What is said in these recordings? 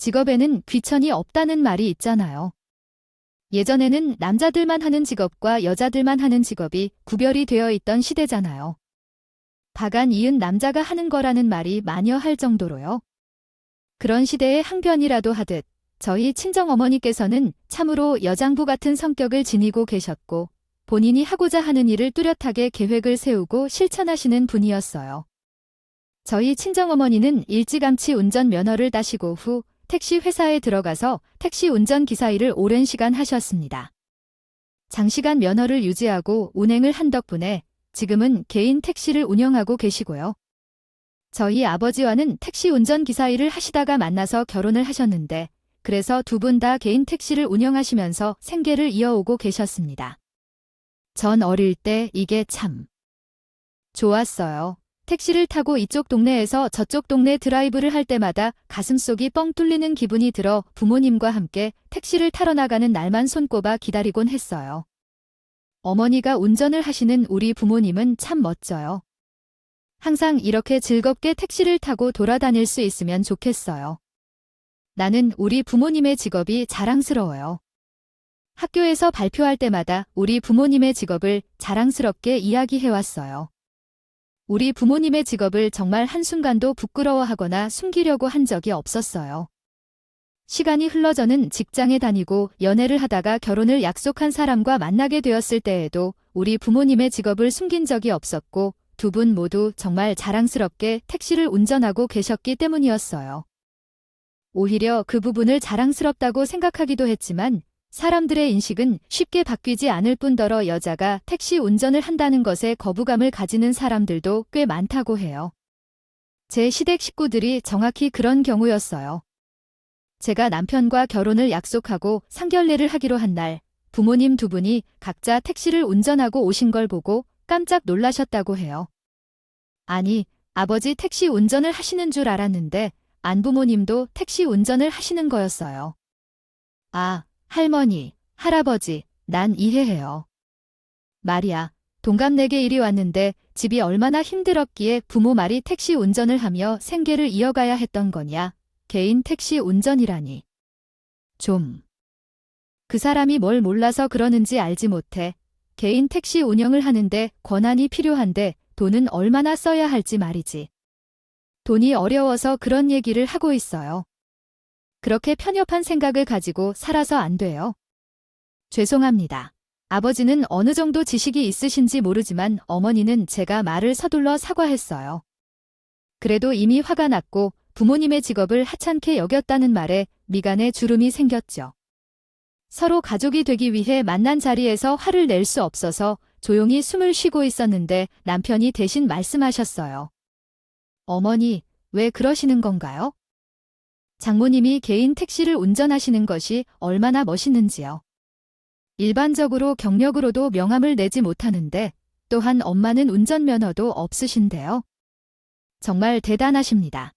직업에는 귀천이 없다는 말이 있잖아요. 예전에는 남자들만 하는 직업과 여자들만 하는 직업이 구별이 되어 있던 시대잖아요. 바간 이은 남자가 하는 거라는 말이 만여할 정도로요. 그런 시대에 항변이라도 하듯 저희 친정어머니께서는 참으로 여장부 같은 성격을 지니고 계셨고 본인이 하고자 하는 일을 뚜렷하게 계획을 세우고 실천하시는 분이었어요. 저희 친정어머니는 일찌감치 운전면허를 따시고 후 택시 회사에 들어가서 택시 운전기사 일을 오랜 시간 하셨습니다. 장시간 면허를 유지하고 운행을 한 덕분에 지금은 개인 택시를 운영하고 계시고요. 저희 아버지와는 택시 운전기사 일을 하시다가 만나서 결혼을 하셨는데 그래서 두 분 다 개인 택시를 운영하시면서 생계를 이어오고 계셨습니다. 전 어릴 때 이게 참 좋았어요. 택시를 타고 이쪽 동네에서 저쪽 동네 드라이브를 할 때마다 가슴속이 뻥 뚫리는 기분이 들어 부모님과 함께 택시를 타러 나가는 날만 손꼽아 기다리곤 했어요. 어머니가 운전을 하시는 우리 부모님은 참 멋져요. 항상 이렇게 즐겁게 택시를 타고 돌아다닐 수 있으면 좋겠어요. 나는 우리 부모님의 직업이 자랑스러워요. 학교에서 발표할 때마다 우리 부모님의 직업을 자랑스럽게 이야기해왔어요. 우리 부모님의 직업을 정말 한순간도 부끄러워하거나 숨기려고 한 적이 없었어요. 시간이 흘러 저는 직장에 다니고 연애를 하다가 결혼을 약속한 사람과 만나게 되었을 때에도 우리 부모님의 직업을 숨긴 적이 없었고 두 분 모두 정말 자랑스럽게 택시를 운전하고 계셨기 때문이었어요. 오히려 그 부분을 자랑스럽다고 생각하기도 했지만 사람들의 인식은 쉽게 바뀌지 않을 뿐더러 여자가 택시 운전을 한다는 것에 거부감을 가지는 사람들도 꽤 많다고 해요. 제 시댁 식구들이 정확히 그런 경우였어요. 제가 남편과 결혼을 약속하고 상견례를 하기로 한 날, 부모님 두 분이 각자 택시를 운전하고 오신 걸 보고 깜짝 놀라셨다고 해요. 아니, 아버지 택시 운전을 하시는 줄 알았는데 안부모님도 택시 운전을 하시는 거였어요. 아, 할머니, 할아버지, 난 이해해요. 말이야, 동갑내게 일이 왔는데 집이 얼마나 힘들었기에 부모 말이 택시 운전을 하며 생계를 이어가야 했던 거냐. 개인 택시 운전이라니. 좀. 그 사람이 뭘 몰라서 그러는지 알지 못해. 개인 택시 운영을 하는데 권한이 필요한데 돈은 얼마나 써야 할지 말이지. 돈이 어려워서 그런 얘기를 하고 있어요. 그렇게 편협한 생각을 가지고 살아서 안 돼요. 죄송합니다. 아버지는 어느 정도 지식이 있으신지 모르지만 어머니는 제가 말을 서둘러 사과했어요. 그래도 이미 화가 났고 부모님의 직업을 하찮게 여겼다는 말에 미간에 주름이 생겼죠. 서로 가족이 되기 위해 만난 자리에서 화를 낼 수 없어서 조용히 숨을 쉬고 있었는데 남편이 대신 말씀하셨어요. 어머니, 왜 그러시는 건가요? 장모님이 개인 택시를 운전하시는 것이 얼마나 멋있는지요. 일반적으로 경력으로도 명함을 내지 못하는데 또한 엄마는 운전면허도 없으신데요. 정말 대단하십니다.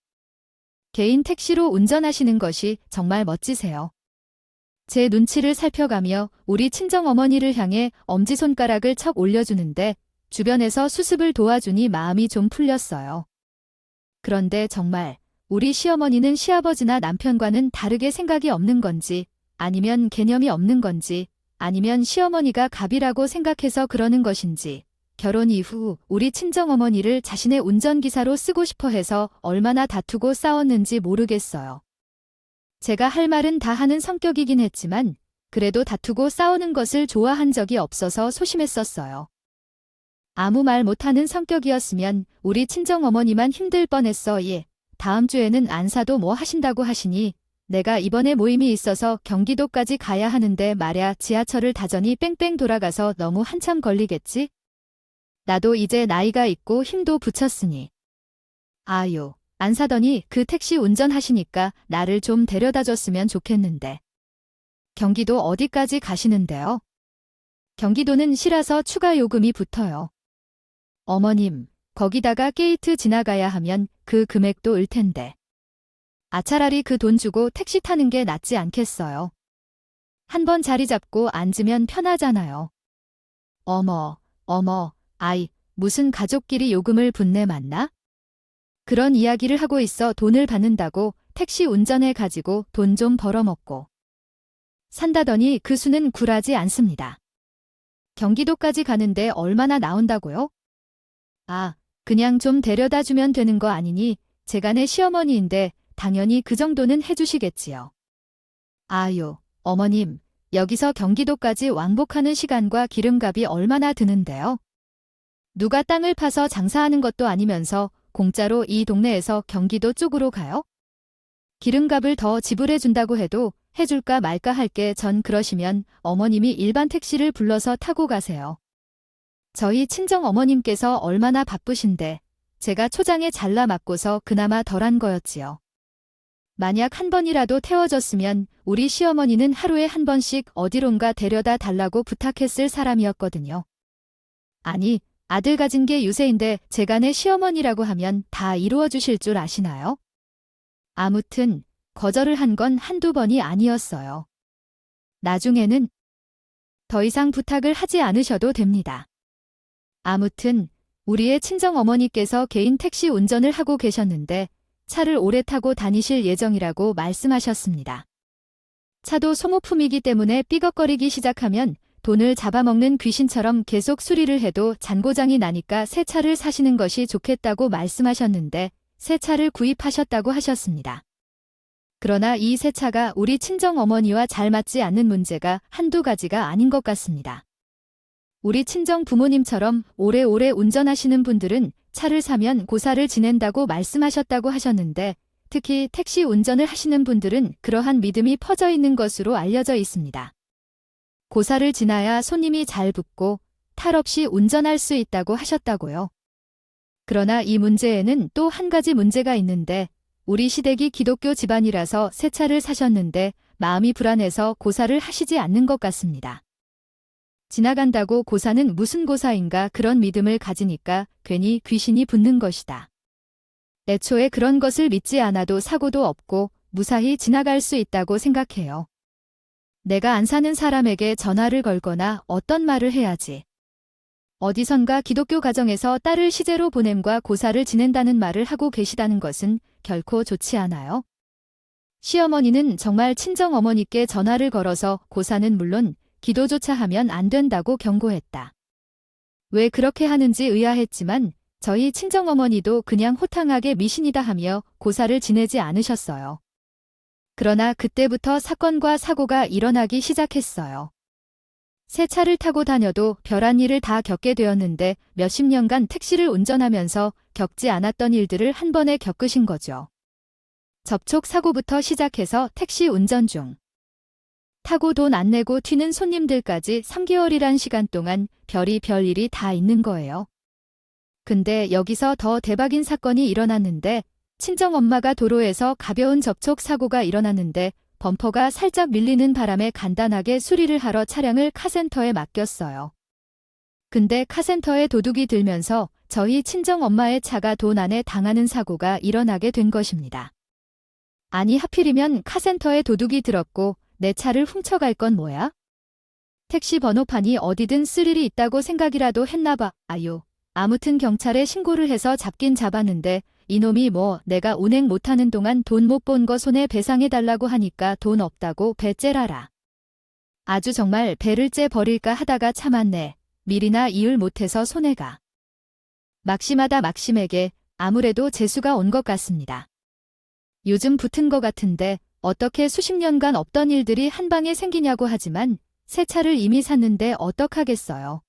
개인 택시로 운전하시는 것이 정말 멋지세요. 제 눈치를 살펴가며 우리 친정어머니를 향해 엄지손가락을 척 올려주는데 주변에서 수습을 도와주니 마음이 좀 풀렸어요. 그런데 정말 우리 시어머니는 시아버지나 남편과는 다르게 생각이 없는 건지 아니면 개념이 없는 건지 아니면 시어머니가 갑이라고 생각해서 그러는 것인지 결혼 이후 우리 친정어머니를 자신의 운전기사로 쓰고 싶어 해서 얼마나 다투고 싸웠는지 모르겠어요. 제가 할 말은 다 하는 성격이긴 했지만 그래도 다투고 싸우는 것을 좋아한 적이 없어서 소심했었어요. 아무 말 못하는 성격이었으면 우리 친정어머니만 힘들 뻔했어. 예. 다음 주에는 안 사도 뭐 하신다고 하시니 내가 이번에 모임이 있어서 경기도까지 가야 하는데 말야 지하철을 다전이 뺑뺑 돌아가서 너무 한참 걸리겠지? 나도 이제 나이가 있고 힘도 붙였으니. 아유, 안 사더니 그 택시 운전하시니까 나를 좀 데려다 줬으면 좋겠는데. 경기도 어디까지 가시는데요? 경기도는 시라서 추가 요금이 붙어요. 어머님, 거기다가 게이트 지나가야 하면 그 금액도 을 텐데. 차라리 그 돈 주고 택시 타는 게 낫지 않겠어요? 한번 자리 잡고 앉으면 편하잖아요. 어머, 아이, 무슨 가족끼리 요금을 분내 맞나? 그런 이야기를 하고 있어 돈을 받는다고 택시 운전해 가지고 돈 좀 벌어먹고 산다더니 그 수는 굴하지 않습니다. 경기도까지 가는데 얼마나 나온다고요? 아, 그냥 좀 데려다 주면 되는 거 아니니 제가 내 시어머니인데 당연히 그 정도는 해주시겠지요. 아유, 어머님, 여기서 경기도까지 왕복하는 시간과 기름값이 얼마나 드는데요? 누가 땅을 파서 장사하는 것도 아니면서 공짜로 이 동네에서 경기도 쪽으로 가요? 기름값을 더 지불해 준다고 해도 해줄까 말까 할 게 전 그러시면 어머님이 일반 택시를 불러서 타고 가세요. 저희 친정 어머님께서 얼마나 바쁘신데 제가 초장에 잘라 맞고서 그나마 덜한 거였지요. 만약 한 번이라도 태워줬으면 우리 시어머니는 하루에 한 번씩 어디론가 데려다 달라고 부탁했을 사람이었거든요. 아니, 아들 가진 게 유세인데 제가 내 시어머니라고 하면 다 이루어 주실 줄 아시나요? 아무튼 거절을 한 건 한두 번이 아니었어요. 나중에는 더 이상 부탁을 하지 않으셔도 됩니다. 아무튼 우리의 친정어머니께서 개인 택시 운전을 하고 계셨는데 차를 오래 타고 다니실 예정이라고 말씀하셨습니다. 차도 소모품이기 때문에 삐걱거리기 시작하면 돈을 잡아먹는 귀신처럼 계속 수리를 해도 잔고장이 나니까 새 차를 사시는 것이 좋겠다고 말씀하셨는데 새 차를 구입하셨다고 하셨습니다. 그러나 이 새 차가 우리 친정어머니와 잘 맞지 않는 문제가 한두 가지가 아닌 것 같습니다. 우리 친정 부모님처럼 오래오래 운전하시는 분들은 차를 사면 고사를 지낸다고 말씀하셨다고 하셨는데 특히 택시 운전을 하시는 분들은 그러한 믿음이 퍼져 있는 것으로 알려져 있습니다. 고사를 지나야 손님이 잘 붙고 탈 없이 운전할 수 있다고 하셨다고요. 그러나 이 문제에는 또 한 가지 문제가 있는데 우리 시댁이 기독교 집안이라서 새 차를 사셨는데 마음이 불안해서 고사를 하시지 않는 것 같습니다. 지나간다고 고사는 무슨 고사인가 그런 믿음을 가지니까 괜히 귀신이 붙는 것이다. 애초에 그런 것을 믿지 않아도 사고도 없고 무사히 지나갈 수 있다고 생각해요. 내가 안 사는 사람에게 전화를 걸거나 어떤 말을 해야지. 어디선가 기독교 가정에서 딸을 시제로 보냄과 고사를 지낸다는 말을 하고 계시다는 것은 결코 좋지 않아요. 시어머니는 정말 친정어머니께 전화를 걸어서 고사는 물론 기도조차 하면 안 된다고 경고했다. 왜 그렇게 하는지 의아했지만 저희 친정어머니도 그냥 호탕하게 미신이다 하며 고사를 지내지 않으셨어요. 그러나 그때부터 사건과 사고가 일어나기 시작했어요. 새 차를 타고 다녀도 별한 일을 다 겪게 되었는데 몇십 년간 택시를 운전하면서 겪지 않았던 일들을 한 번에 겪으신 거죠. 접촉 사고부터 시작해서 택시 운전 중. 타고 돈 안 내고 튀는 손님들까지 3개월이란 시간 동안 별의별 일이 다 있는 거예요. 근데 여기서 더 대박인 사건이 일어났는데 친정엄마가 도로에서 가벼운 접촉 사고가 일어났는데 범퍼가 살짝 밀리는 바람에 간단하게 수리를 하러 차량을 카센터에 맡겼어요. 근데 카센터에 도둑이 들면서 저희 친정엄마의 차가 돈 안에 당하는 사고가 일어나게 된 것입니다. 아니 하필이면 카센터에 도둑이 들었고 내 차를 훔쳐갈 건 뭐야? 택시 번호판이 어디든 쓸 일이 있다고 생각이라도 했나봐. 아유. 아무튼 경찰에 신고를 해서 잡긴 잡았는데 이놈이 뭐 내가 운행 못하는 동안 돈 못 본 거 손해 배상해달라고 하니까 돈 없다고 배 째라라. 아주 정말 배를 째 버릴까 하다가 참았네. 미리나 이을 못해서 손해가. 막심하다 막심에게 아무래도 재수가 온 것 같습니다. 요즘 붙은 것 같은데 어떻게 수십 년간 없던 일들이 한 방에 생기냐고 하지만 새 차를 이미 샀는데 어떡하겠어요.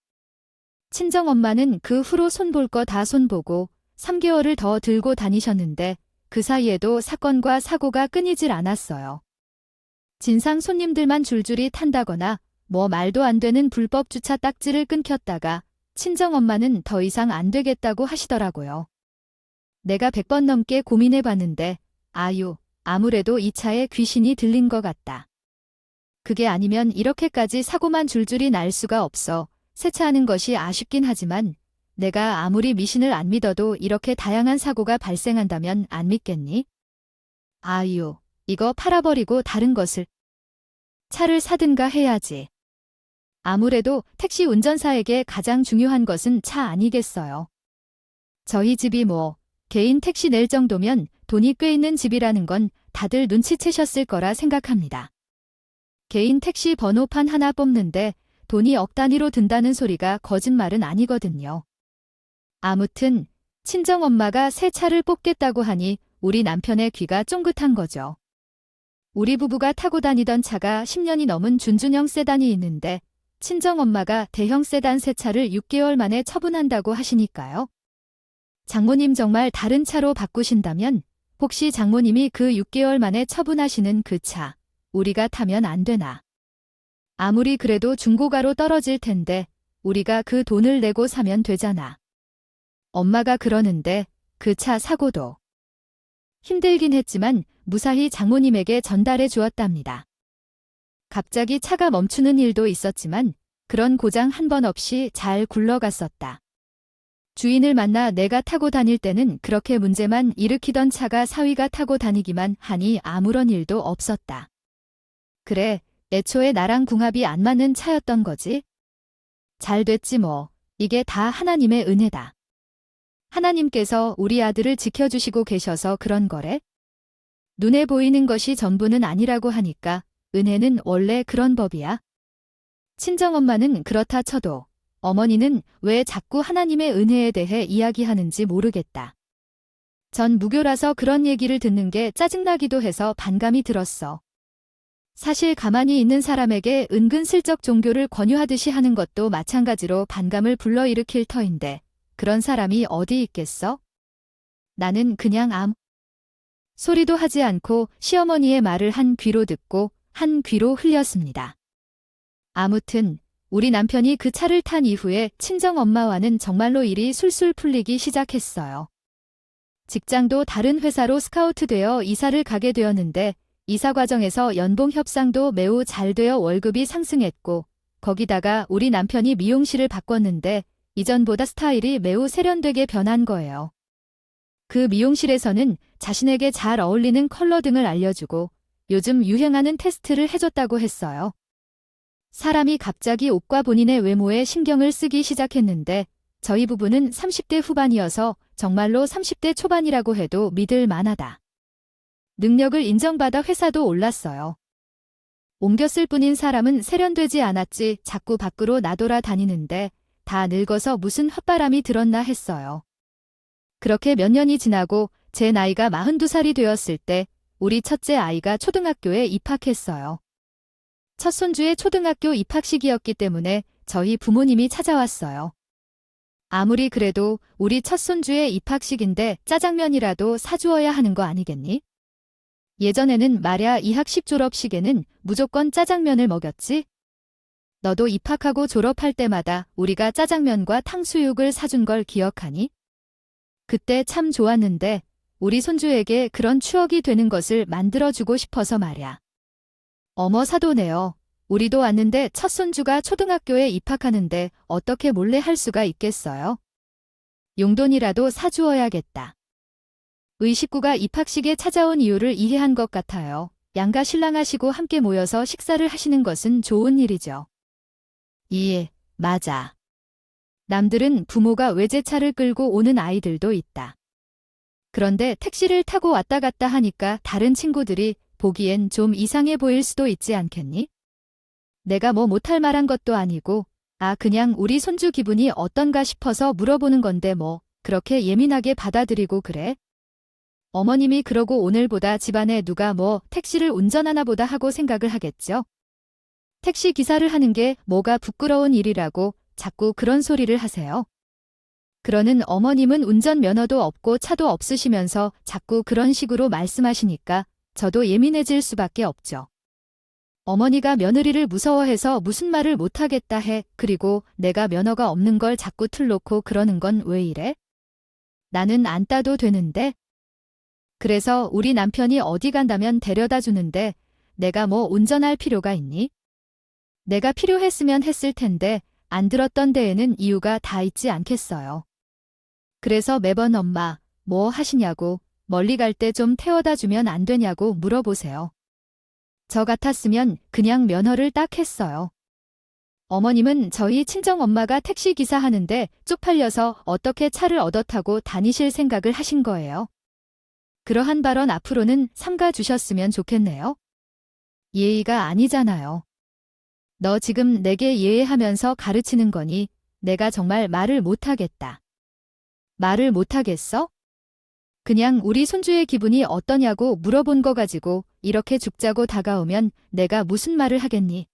친정엄마는 그 후로 손볼 거 다 손보고 3개월을 더 들고 다니셨는데 그 사이에도 사건과 사고가 끊이질 않았어요. 진상 손님들만 줄줄이 탄다거나 뭐 말도 안 되는 불법 주차 딱지를 끊겼다가 친정엄마는 더 이상 안 되겠다고 하시더라고요. 내가 100번 넘게 고민해봤는데 아유, 아무래도 이 차에 귀신이 들린 것 같다. 그게 아니면 이렇게까지 사고만 줄줄이 날 수가 없어 세차하는 것이 아쉽긴 하지만 내가 아무리 미신을 안 믿어도 이렇게 다양한 사고가 발생한다면 안 믿겠니? 아유, 이거 팔아버리고 다른 것을 차를 사든가 해야지. 아무래도 택시 운전사에게 가장 중요한 것은 차 아니겠어요. 저희 집이 뭐 개인 택시 낼 정도면 돈이 꽤 있는 집이라는 건 다들 눈치채셨을 거라 생각합니다. 개인 택시 번호판 하나 뽑는데 돈이 억 단위로 든다는 소리가 거짓말은 아니거든요. 아무튼 친정엄마가 새 차를 뽑겠다고 하니 우리 남편의 귀가 쫑긋한 거죠. 우리 부부가 타고 다니던 차가 10년이 넘은 준준형 세단이 있는데 친정엄마가 대형 세단 새 차를 6개월 만에 처분한다고 하시니까요. 장모님 정말 다른 차로 바꾸신다면 혹시 장모님이 그 6개월 만에 처분하시는 그 차, 우리가 타면 안 되나? 아무리 그래도 중고가로 떨어질 텐데 우리가 그 돈을 내고 사면 되잖아. 엄마가 그러는데 그 차 사고도 힘들긴 했지만 무사히 장모님에게 전달해 주었답니다. 갑자기 차가 멈추는 일도 있었지만 그런 고장 한 번 없이 잘 굴러갔었다. 주인을 만나 내가 타고 다닐 때는 그렇게 문제만 일으키던 차가 사위가 타고 다니기만 하니 아무런 일도 없었다. 그래, 애초에 나랑 궁합이 안 맞는 차였던 거지. 잘 됐지 뭐. 이게 다 하나님의 은혜다. 하나님께서 우리 아들을 지켜주시고 계셔서 그런 거래? 눈에 보이는 것이 전부는 아니라고 하니까 은혜는 원래 그런 법이야. 친정엄마는 그렇다 쳐도 어머니는 왜 자꾸 하나님의 은혜에 대해 이야기하는지 모르겠다. 전 무교라서 그런 얘기를 듣는 게 짜증나기도 해서 반감이 들었어. 사실 가만히 있는 사람에게 은근슬쩍 종교를 권유하듯이 하는 것도 마찬가지로 반감을 불러일으킬 터인데 그런 사람이 어디 있겠어? 나는 그냥 아무 소리도 하지 않고 시어머니의 말을 한 귀로 듣고 한 귀로 흘렸습니다. 아무튼 우리 남편이 그 차를 탄 이후에 친정엄마와는 정말로 일이 술술 풀리기 시작했어요. 직장도 다른 회사로 스카우트되어 이사를 가게 되었는데 이사 과정에서 연봉 협상도 매우 잘 되어 월급이 상승했고 거기다가 우리 남편이 미용실을 바꿨는데 이전보다 스타일이 매우 세련되게 변한 거예요. 그 미용실에서는 자신에게 잘 어울리는 컬러 등을 알려주고 요즘 유행하는 테스트를 해줬다고 했어요. 사람이 갑자기 옷과 본인의 외모에 신경을 쓰기 시작했는데 저희 부부는 30대 후반이어서 정말로 30대 초반이라고 해도 믿을 만하다. 능력을 인정받아 회사도 올랐어요. 옮겼을 뿐인 사람은 세련되지 않았지 자꾸 밖으로 나돌아 다니는데 다 늙어서 무슨 헛바람이 들었나 했어요. 그렇게 몇 년이 지나고 제 나이가 42살이 되었을 때 우리 첫째 아이가 초등학교에 입학했어요. 첫 손주의 초등학교 입학식이었기 때문에 저희 부모님이 찾아왔어요. 아무리 그래도 우리 첫 손주의 입학식인데 짜장면이라도 사주어야 하는 거 아니겠니? 예전에는 말야 이학식 졸업식에는 무조건 짜장면을 먹였지? 너도 입학하고 졸업할 때마다 우리가 짜장면과 탕수육을 사준 걸 기억하니? 그때 참 좋았는데 우리 손주에게 그런 추억이 되는 것을 만들어주고 싶어서 말야. 어머 사도네요. 우리도 왔는데 첫 손주가 초등학교에 입학하는데 어떻게 몰래 할 수가 있겠어요? 용돈이라도 사주어야겠다. 의식구가 입학식에 찾아온 이유를 이해한 것 같아요. 양가 신랑하시고 함께 모여서 식사를 하시는 것은 좋은 일이죠. 예, 맞아. 남들은 부모가 외제차를 끌고 오는 아이들도 있다. 그런데 택시를 타고 왔다 갔다 하니까 다른 친구들이 보기엔 좀 이상해 보일 수도 있지 않겠니? 내가 뭐 못할 말한 것도 아니고 그냥 우리 손주 기분이 어떤가 싶어서 물어보는 건데 뭐 그렇게 예민하게 받아들이고 그래? 어머님이 그러고 오늘보다 집안에 누가 뭐 택시를 운전하나 보다 하고 생각을 하겠죠? 택시 기사를 하는 게 뭐가 부끄러운 일이라고 자꾸 그런 소리를 하세요. 그러는 어머님은 운전면허도 없고 차도 없으시면서 자꾸 그런 식으로 말씀하시니까 저도 예민해질 수밖에 없죠. 어머니가 며느리를 무서워해서 무슨 말을 못하겠다 해. 그리고 내가 면허가 없는 걸 자꾸 틀놓고 그러는 건 왜 이래? 나는 안 따도 되는데? 그래서 우리 남편이 어디 간다면 데려다 주는데 내가 뭐 운전할 필요가 있니? 내가 필요했으면 했을 텐데 안 들었던 데에는 이유가 다 있지 않겠어요. 그래서 매번 엄마, 뭐 하시냐고 멀리 갈 때 좀 태워다 주면 안 되냐고 물어보세요. 저 같았으면 그냥 면허를 딱 했어요. 어머님은 저희 친정엄마가 택시기사 하는데 쪽팔려서 어떻게 차를 얻어 타고 다니실 생각을 하신 거예요. 그러한 발언 앞으로는 삼가 주셨으면 좋겠네요. 예의가 아니잖아요. 너 지금 내게 예의하면서 가르치는 거니 내가 정말 말을 못하겠다. 말을 못하겠어? 그냥 우리 손주의 기분이 어떠냐고 물어본 거 가지고 이렇게 죽자고 다가오면 내가 무슨 말을 하겠니?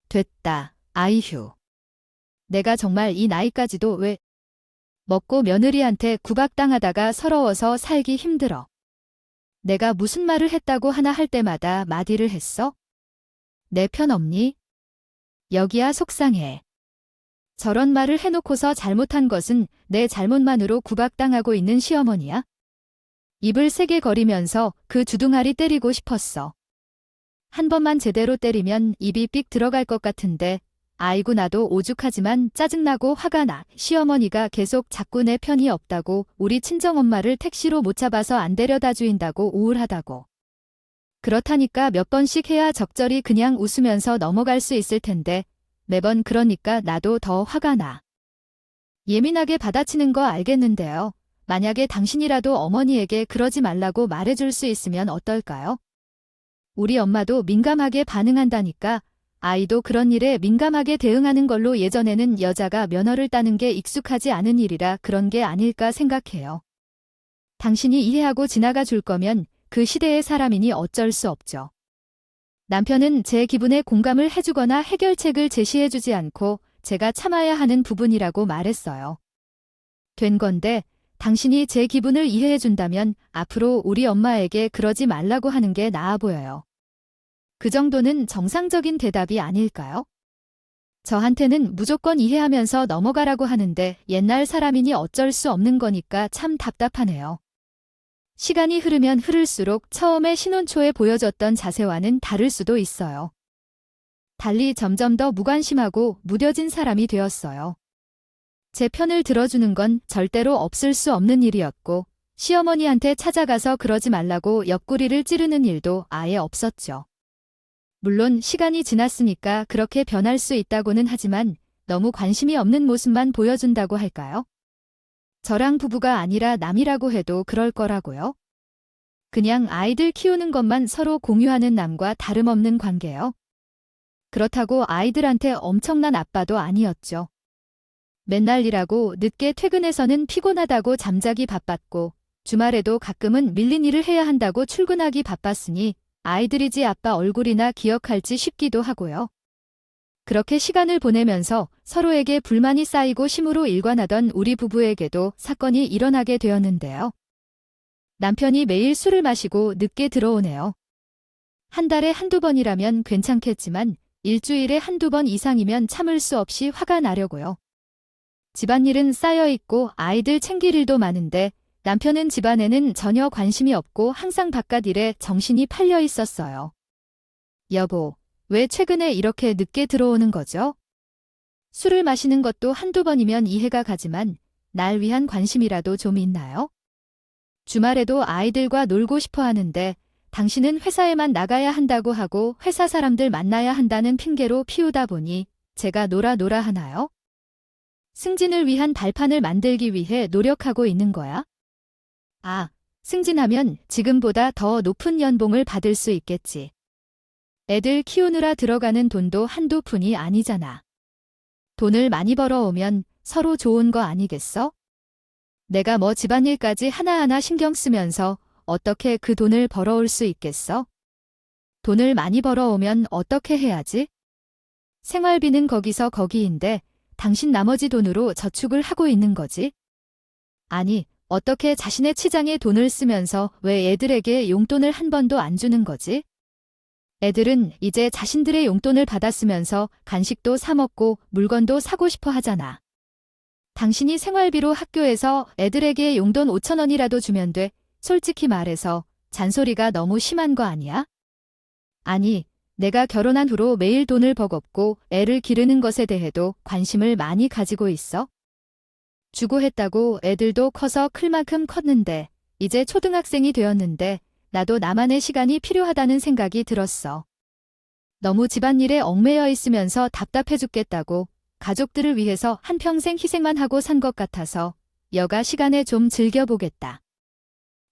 됐다, 아이휴. 내가 정말 이 나이까지도 왜 먹고 며느리한테 구박당하다가 서러워서 살기 힘들어. 내가 무슨 말을 했다고 하나 할 때마다 마디를 했어? 내 편 없니? 여기야 속상해. 저런 말을 해놓고서 잘못한 것은 내 잘못만으로 구박당하고 있는 시어머니야? 입을 세게 거리면서 그 주둥아리 때리고 싶었어. 한 번만 제대로 때리면 입이 삑 들어갈 것 같은데 아이고 나도 오죽하지만 짜증나고 화가 나. 시어머니가 계속 자꾸 내 편이 없다고 우리 친정엄마를 택시로 못 잡아서 안 데려다 주인다고 우울하다고. 그렇다니까 몇 번씩 해야 적절히 그냥 웃으면서 넘어갈 수 있을 텐데 매번 그러니까 나도 더 화가 나. 예민하게 받아치는 거 알겠는데요. 만약에 당신이라도 어머니에게 그러지 말라고 말해줄 수 있으면 어떨까요? 우리 엄마도 민감하게 반응한다니까 아이도 그런 일에 민감하게 대응하는 걸로 예전에는 여자가 면허를 따는 게 익숙하지 않은 일이라 그런 게 아닐까 생각해요. 당신이 이해하고 지나가 줄 거면 그 시대의 사람이니 어쩔 수 없죠. 남편은 제 기분에 공감을 해주거나 해결책을 제시해주지 않고 제가 참아야 하는 부분이라고 말했어요. 된 건데 당신이 제 기분을 이해해준다면 앞으로 우리 엄마에게 그러지 말라고 하는 게 나아 보여요. 그 정도는 정상적인 대답이 아닐까요? 저한테는 무조건 이해하면서 넘어가라고 하는데 옛날 사람이니 어쩔 수 없는 거니까 참 답답하네요. 시간이 흐르면 흐를수록 처음에 신혼초에 보여줬던 자세와는 다를 수도 있어요. 달리 점점 더 무관심하고 무뎌진 사람이 되었어요. 제 편을 들어주는 건 절대로 없을 수 없는 일이었고 시어머니한테 찾아가서 그러지 말라고 옆구리를 찌르는 일도 아예 없었죠. 물론 시간이 지났으니까 그렇게 변할 수 있다고는 하지만 너무 관심이 없는 모습만 보여준다고 할까요? 저랑 부부가 아니라 남이라고 해도 그럴 거라고요. 그냥 아이들 키우는 것만 서로 공유하는 남과 다름없는 관계요. 그렇다고 아이들한테 엄청난 아빠도 아니었죠. 맨날 일하고 늦게 퇴근해서는 피곤하다고 잠자기 바빴고 주말에도 가끔은 밀린 일을 해야 한다고 출근하기 바빴으니 아이들이지 아빠 얼굴이나 기억할지 싶기도 하고요. 그렇게 시간을 보내면서 서로에게 불만이 쌓이고 심으로 일관하던 우리 부부에게도 사건이 일어나게 되었는데요. 남편이 매일 술을 마시고 늦게 들어오네요. 한 달에 한두 번이라면 괜찮겠지만 일주일에 한두 번 이상이면 참을 수 없이 화가 나려고요. 집안일은 쌓여있고 아이들 챙길 일도 많은데 남편은 집안에는 전혀 관심이 없고 항상 바깥 일에 정신이 팔려 있었어요. 여보, 왜 최근에 이렇게 늦게 들어오는 거죠? 술을 마시는 것도 한두 번이면 이해가 가지만 날 위한 관심이라도 좀 있나요? 주말에도 아이들과 놀고 싶어 하는데 당신은 회사에만 나가야 한다고 하고 회사 사람들 만나야 한다는 핑계로 피우다 보니 제가 놀아 하나요? 승진을 위한 발판을 만들기 위해 노력하고 있는 거야? 아, 승진하면 지금보다 더 높은 연봉을 받을 수 있겠지. 애들 키우느라 들어가는 돈도 한두 푼이 아니잖아. 돈을 많이 벌어오면 서로 좋은 거 아니겠어? 내가 뭐 집안일까지 하나하나 신경 쓰면서 어떻게 그 돈을 벌어올 수 있겠어? 돈을 많이 벌어오면 어떻게 해야지? 생활비는 거기서 거기인데 당신 나머지 돈으로 저축을 하고 있는 거지? 아니, 어떻게 자신의 치장에 돈을 쓰면서 왜 애들에게 용돈을 한 번도 안 주는 거지? 애들은 이제 자신들의 용돈을 받았으면서 간식도 사 먹고 물건도 사고 싶어 하잖아. 당신이 생활비로 학교에서 애들에게 용돈 5,000원이라도 주면 돼. 솔직히 말해서 잔소리가 너무 심한 거 아니야? 아니, 내가 결혼한 후로 매일 돈을 버겁고 애를 기르는 것에 대해도 관심을 많이 가지고 있어? 주고 했다고 애들도 커서 클 만큼 컸는데 이제 초등학생이 되었는데 나도 나만의 시간이 필요하다는 생각이 들었어. 너무 집안일에 얽매여 있으면서 답답해 죽겠다고 가족들을 위해서 한평생 희생만 하고 산 것 같아서 여가 시간에 좀 즐겨보겠다.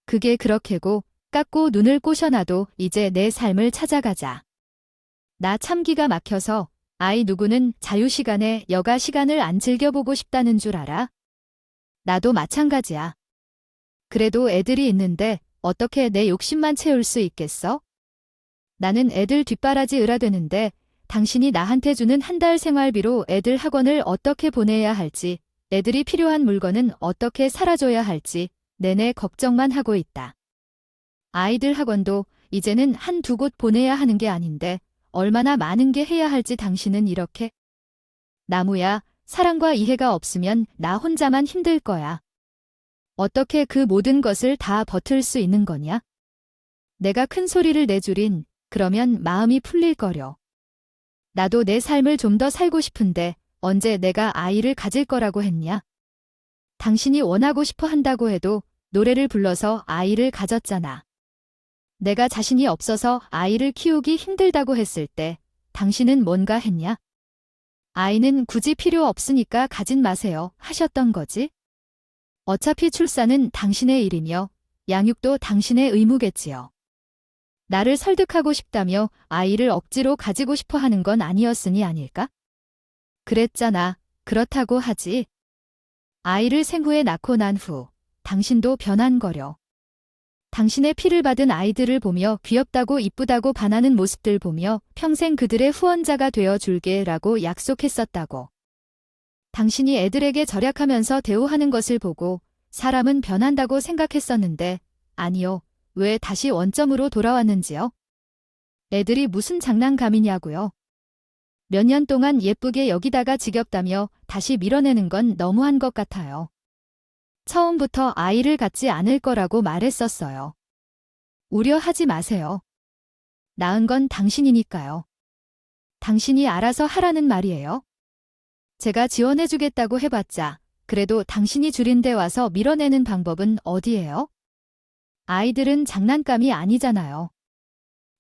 그게 그렇게고 깎고 눈을 꼬셔놔도 이제 내 삶을 찾아가자. 나 참 기가 막혀서 아이 누구는 자유시간에 여가 시간을 안 즐겨보고 싶다는 줄 알아? 나도 마찬가지야. 그래도 애들이 있는데 어떻게 내 욕심만 채울 수 있겠어? 나는 애들 뒷바라지 을아대는데 당신이 나한테 주는 한 달 생활비로 애들 학원을 어떻게 보내야 할지, 애들이 필요한 물건은 어떻게 사라줘야 할지 내내 걱정만 하고 있다. 아이들 학원도 이제는 한두 곳 보내야 하는 게 아닌데 얼마나 많은 게 해야 할지 당신은 이렇게. 나무야, 사랑과 이해가 없으면 나 혼자만 힘들 거야. 어떻게 그 모든 것을 다 버틸 수 있는 거냐? 내가 큰 소리를 내줄인 그러면 마음이 풀릴 거려. 나도 내 삶을 좀 더 살고 싶은데 언제 내가 아이를 가질 거라고 했냐? 당신이 원하고 싶어 한다고 해도 노래를 불러서 아이를 가졌잖아. 내가 자신이 없어서 아이를 키우기 힘들다고 했을 때 당신은 뭔가 했냐? 아이는 굳이 필요 없으니까 가진 마세요 하셨던 거지? 어차피 출산은 당신의 일이며 양육도 당신의 의무겠지요. 나를 설득하고 싶다며 아이를 억지로 가지고 싶어 하는 건 아니었으니 아닐까? 그랬잖아. 그렇다고 하지. 아이를 생후에 낳고 난 후 당신도 변한거려. 당신의 피를 받은 아이들을 보며 귀엽다고 이쁘다고 반하는 모습들 보며 평생 그들의 후원자가 되어 줄게라고 약속했었다고. 당신이 애들에게 절약하면서 대우하는 것을 보고 사람은 변한다고 생각했었는데 아니요. 왜 다시 원점으로 돌아왔는지요? 애들이 무슨 장난감이냐고요? 몇 년 동안 예쁘게 여기다가 지겹다며 다시 밀어내는 건 너무한 것 같아요. 처음부터 아이를 갖지 않을 거라고 말했었어요. 우려하지 마세요. 낳은 건 당신이니까요. 당신이 알아서 하라는 말이에요. 제가 지원해주겠다고 해봤자 그래도 당신이 줄인 데 와서 밀어내는 방법은 어디예요? 아이들은 장난감이 아니잖아요.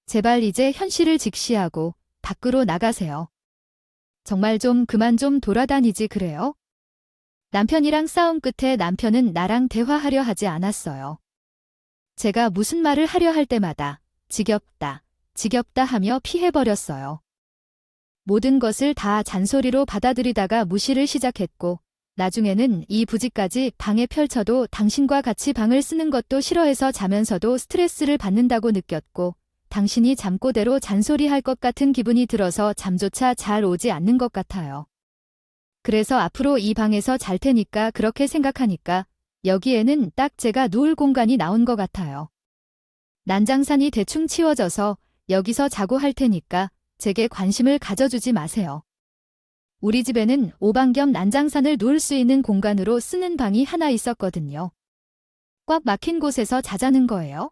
제발 이제 현실을 직시하고 밖으로 나가세요. 정말 좀 그만 좀 돌아다니지 그래요? 남편이랑 싸움 끝에 남편은 나랑 대화하려 하지 않았어요. 제가 무슨 말을 하려 할 때마다 지겹다, 지겹다 하며 피해버렸어요. 모든 것을 다 잔소리로 받아들이다가 무시를 시작했고 나중에는 이 부지까지 방에 펼쳐도 당신과 같이 방을 쓰는 것도 싫어해서 자면서도 스트레스를 받는다고 느꼈고 당신이 잠꼬대로 잔소리할 것 같은 기분이 들어서 잠조차 잘 오지 않는 것 같아요. 그래서 앞으로 이 방에서 잘 테니까 그렇게 생각하니까 여기에는 딱 제가 누울 공간이 나온 것 같아요. 난장산이 대충 치워져서 여기서 자고 할 테니까 제게 관심을 가져주지 마세요. 우리 집에는 오방 겸 난장산을 누울 수 있는 공간으로 쓰는 방이 하나 있었거든요. 꽉 막힌 곳에서 자자는 거예요.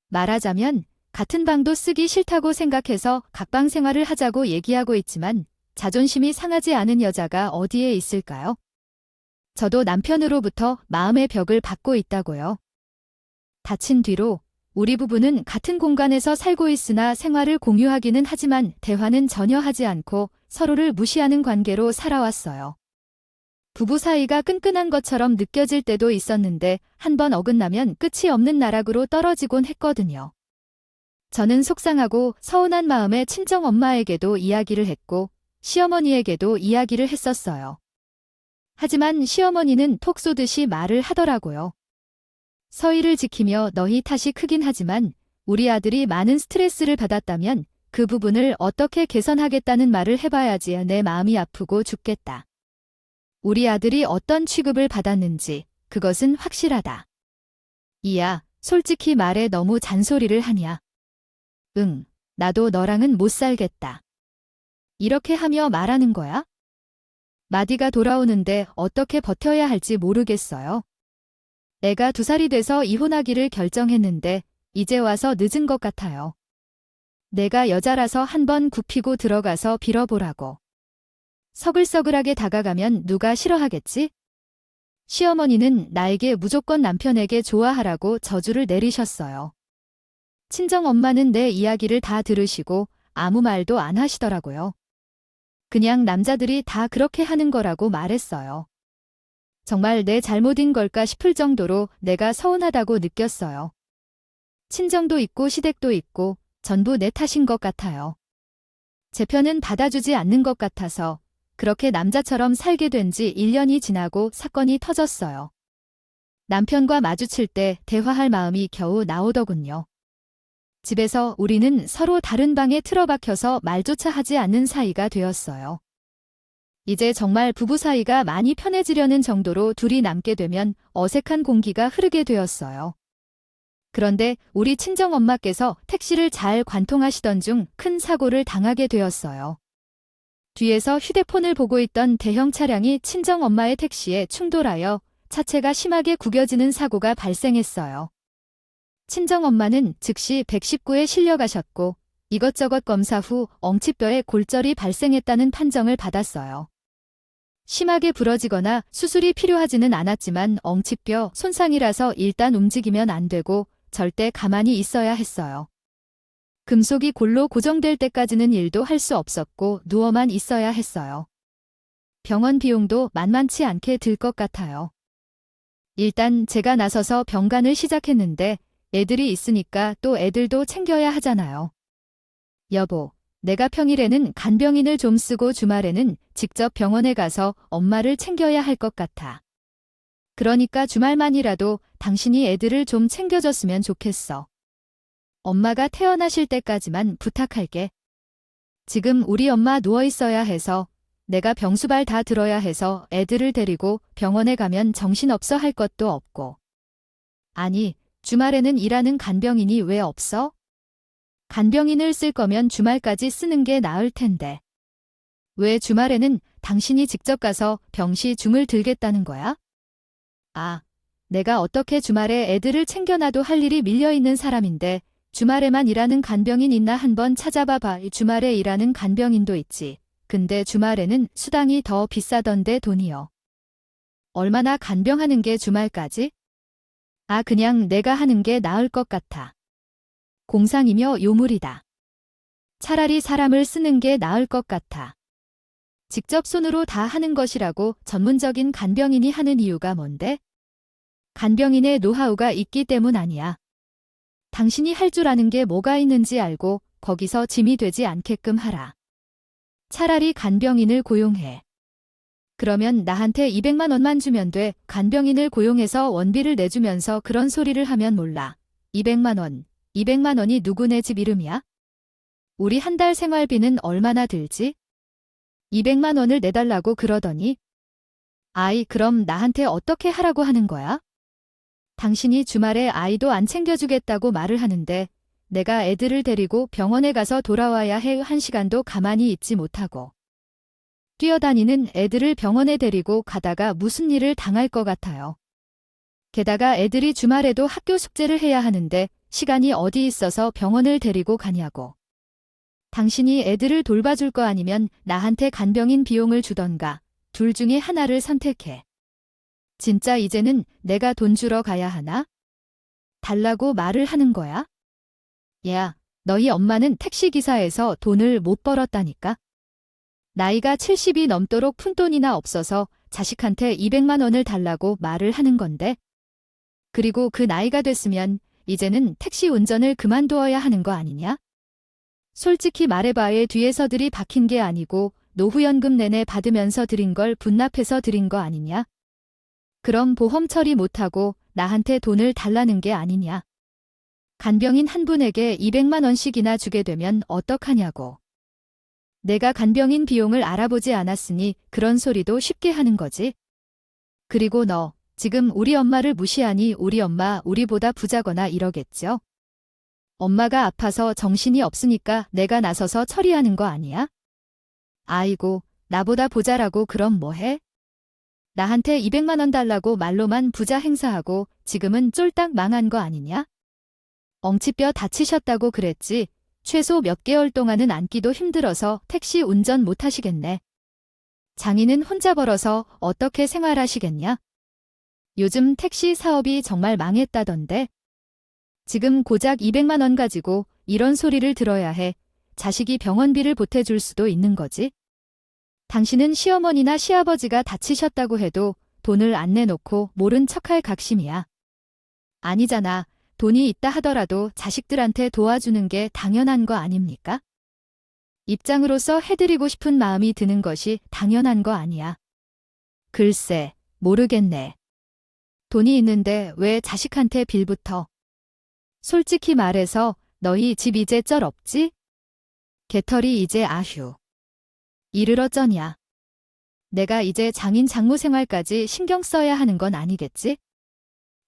말하자면 같은 방도 쓰기 싫다고 생각해서 각방 생활을 하자고 얘기하고 있지만 자존심이 상하지 않은 여자가 어디에 있을까요? 저도 남편으로부터 마음의 벽을 받고 있다고요. 다친 뒤로 우리 부부는 같은 공간에서 살고 있으나 생활을 공유하기는 하지만 대화는 전혀 하지 않고 서로를 무시하는 관계로 살아왔어요. 부부 사이가 끈끈한 것처럼 느껴질 때도 있었는데 한 번 어긋나면 끝이 없는 나락으로 떨어지곤 했거든요. 저는 속상하고 서운한 마음에 친정엄마에게도 이야기를 했고 시어머니에게도 이야기를 했었어요. 하지만 시어머니는 톡 쏘듯이 말을 하더라고요. 서의를 지키며 너희 탓이 크긴 하지만 우리 아들이 많은 스트레스를 받았다면 그 부분을 어떻게 개선하겠다는 말을 해봐야지 내 마음이 아프고 죽겠다. 우리 아들이 어떤 취급을 받았는지 그것은 확실하다. 이야, 솔직히 말해 너무 잔소리를 하냐. 응, 나도 너랑은 못 살겠다. 이렇게 하며 말하는 거야? 마디가 돌아오는데 어떻게 버텨야 할지 모르겠어요. 애가 2살이 돼서 이혼하기를 결정했는데 이제 와서 늦은 것 같아요. 내가 여자라서 한번 굽히고 들어가서 빌어보라고. 서글서글하게 다가가면 누가 싫어하겠지? 시어머니는 나에게 무조건 남편에게 좋아하라고 저주를 내리셨어요. 친정엄마는 내 이야기를 다 들으시고 아무 말도 안 하시더라고요. 그냥 남자들이 다 그렇게 하는 거라고 말했어요. 정말 내 잘못인 걸까 싶을 정도로 내가 서운하다고 느꼈어요. 친정도 있고 시댁도 있고 전부 내 탓인 것 같아요. 제 편은 받아주지 않는 것 같아서 그렇게 남자처럼 살게 된 지 1년이 지나고 사건이 터졌어요. 남편과 마주칠 때 대화할 마음이 겨우 나오더군요. 집에서 우리는 서로 다른 방에 틀어박혀서 말조차 하지 않는 사이가 되었어요. 이제 정말 부부 사이가 많이 편해지려는 정도로 둘이 남게 되면 어색한 공기가 흐르게 되었어요. 그런데 우리 친정엄마께서 택시를 잘 관통하시던 중 큰 사고를 당하게 되었어요. 뒤에서 휴대폰을 보고 있던 대형 차량이 친정엄마의 택시에 충돌하여 차체가 심하게 구겨지는 사고가 발생했어요. 친정엄마는 즉시 119에 실려가셨고 이것저것 검사 후 엉치뼈에 골절이 발생했다는 판정을 받았어요. 심하게 부러지거나 수술이 필요하지는 않았지만 엉치뼈 손상이라서 일단 움직이면 안 되고 절대 가만히 있어야 했어요. 금속이 골로 고정될 때까지는 일도 할 수 없었고 누워만 있어야 했어요. 병원 비용도 만만치 않게 들 것 같아요. 일단 제가 나서서 병간을 시작했는데 애들이 있으니까 또 애들도 챙겨야 하잖아요. 여보, 내가 평일에는 간병인을 좀 쓰고 주말에는 직접 병원에 가서 엄마를 챙겨야 할 것 같아. 그러니까 주말만이라도 당신이 애들을 좀 챙겨줬으면 좋겠어. 엄마가 태어나실 때까지만 부탁할게. 지금 우리 엄마 누워있어야 해서 내가 병수발 다 들어야 해서 애들을 데리고 병원에 가면 정신없어 할 것도 없고. 아니, 주말에는 일하는 간병인이 왜 없어? 간병인을 쓸 거면 주말까지 쓰는 게 나을 텐데. 왜 주말에는 당신이 직접 가서 병시 중을 들겠다는 거야? 아, 내가 어떻게 주말에 애들을 챙겨놔도 할 일이 밀려있는 사람인데 주말에만 일하는 간병인 있나 한번 찾아봐봐. 주말에 일하는 간병인도 있지. 근데 주말에는 수당이 더 비싸던데 돈이요. 얼마나 간병하는 게 주말까지? 아, 그냥 내가 하는 게 나을 것 같아. 공상이며 요물이다. 차라리 사람을 쓰는 게 나을 것 같아. 직접 손으로 다 하는 것이라고 전문적인 간병인이 하는 이유가 뭔데? 간병인의 노하우가 있기 때문 아니야. 당신이 할 줄 아는 게 뭐가 있는지 알고 거기서 짐이 되지 않게끔 하라. 차라리 간병인을 고용해. 그러면 나한테 200만 원만 주면 돼. 간병인을 고용해서 원비를 내주면서 그런 소리를 하면 몰라. 200만 원. 200만 원이 누구네 집 이름이야? 우리 한 달 생활비는 얼마나 들지? 200만 원을 내달라고 그러더니. 아이, 그럼 나한테 어떻게 하라고 하는 거야? 당신이 주말에 아이도 안 챙겨주겠다고 말을 하는데 내가 애들을 데리고 병원에 가서 돌아와야 해. 1시간도 가만히 있지 못하고. 뛰어다니는 애들을 병원에 데리고 가다가 무슨 일을 당할 것 같아요. 게다가 애들이 주말에도 학교 숙제를 해야 하는데 시간이 어디 있어서 병원을 데리고 가냐고. 당신이 애들을 돌봐줄 거 아니면 나한테 간병인 비용을 주던가 둘 중에 하나를 선택해. 진짜 이제는 내가 돈 주러 가야 하나? 달라고 말을 하는 거야? 야, 너희 엄마는 택시기사에서 돈을 못 벌었다니까? 나이가 70이 넘도록 푼돈이나 없어서 자식한테 200만 원을 달라고 말을 하는 건데. 그리고 그 나이가 됐으면 이제는 택시 운전을 그만두어야 하는 거 아니냐? 솔직히 말해봐. 애 뒤에서 들이 박힌 게 아니고 노후연금 내내 받으면서 들인 걸 분납해서 들인 거 아니냐? 그럼 보험 처리 못하고 나한테 돈을 달라는 게 아니냐? 간병인 한 분에게 200만 원씩이나 주게 되면 어떡하냐고. 내가 간병인 비용을 알아보지 않았으니 그런 소리도 쉽게 하는 거지. 그리고 너 지금 우리 엄마를 무시하니 우리 엄마 우리보다 부자거나 이러겠죠? 엄마가 아파서 정신이 없으니까 내가 나서서 처리하는 거 아니야? 아이고, 나보다 부자라고 그럼 뭐해? 나한테 200만 원 달라고 말로만 부자 행사하고 지금은 쫄딱 망한 거 아니냐? 엉치뼈 다치셨다고 그랬지. 최소 몇 개월 동안은 앉기도 힘들어서 택시 운전 못 하시겠네. 장인은 혼자 벌어서 어떻게 생활하시겠냐? 요즘 택시 사업이 정말 망했다던데. 지금 고작 200만 원 가지고 이런 소리를 들어야 해. 자식이 병원비를 보태줄 수도 있는 거지. 당신은 시어머니나 시아버지가 다치셨다고 해도 돈을 안 내놓고 모른 척할 각심이야. 아니잖아. 돈이 있다 하더라도 자식들한테 도와주는 게 당연한 거 아닙니까? 입장으로서 해드리고 싶은 마음이 드는 것이 당연한 거 아니야. 글쎄, 모르겠네. 돈이 있는데 왜 자식한테 빌붙어? 솔직히 말해서 너희 집 이제 쩔 없지? 개털이 이제 아휴. 이를 어쩌냐. 내가 이제 장인 장모 생활까지 신경 써야 하는 건 아니겠지?